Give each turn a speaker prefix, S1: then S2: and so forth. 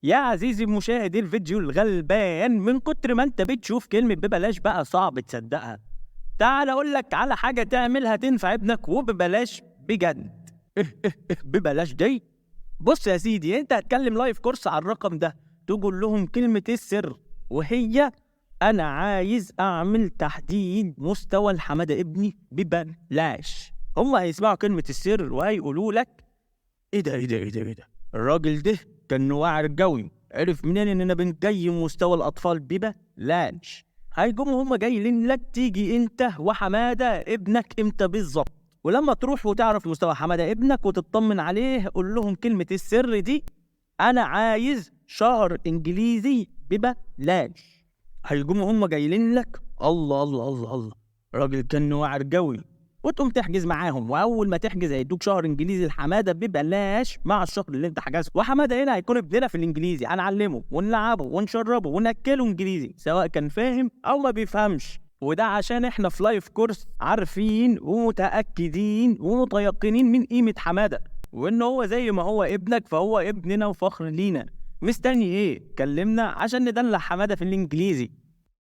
S1: يا عزيزي المشاهد الفيديو الغلبان، من كتر ما انت بتشوف كلمة ببلاش بقى صعب تصدقها. تعال اقول لك على حاجة تعملها تنفع ابنك وببلاش بجد. ببلاش دي. بص يا سيدي، انت هتكلم لايف كورس على الرقم ده، تقول لهم كلمة السر وهي انا عايز اعمل تحديد مستوى الحمادة ابني ببلاش. هم هيسمعوا كلمة السر وهيقولوا لك ايه ده ايه ده ايه ده ايه ده، الراجل ده كان واعر قوي، عرف منين اننا بنقيم مستوى الاطفال ببلاش. هيقوموا هم جايين لك تيجي انت وحماده ابنك امتى بالظبط، ولما تروح وتعرف مستوى حماده ابنك وتطمن عليه قول لهم كلمه السر دي، انا عايز شهر انجليزي ببلاش. هيقوموا هم جايين لك الله الله الله الله، الراجل كان واعر قوي، وتقوم تحجز معاهم، واول ما تحجز هيدوك شهر انجليزي لحماده ببلاش مع الشهر اللي انت حجزته. وحماده هنا هيكون ابننا في الانجليزي، هنعلمه ونلعبه ونشربه وناكله انجليزي سواء كان فاهم او ما بيفهمش. وده عشان احنا في لايف كورس عارفين ومتاكدين ومتيقنين من قيمه حماده، وان هو زي ما هو ابنك فهو ابننا وفخر لينا. مستني ايه؟ كلمنا عشان ندلع حماده في الانجليزي.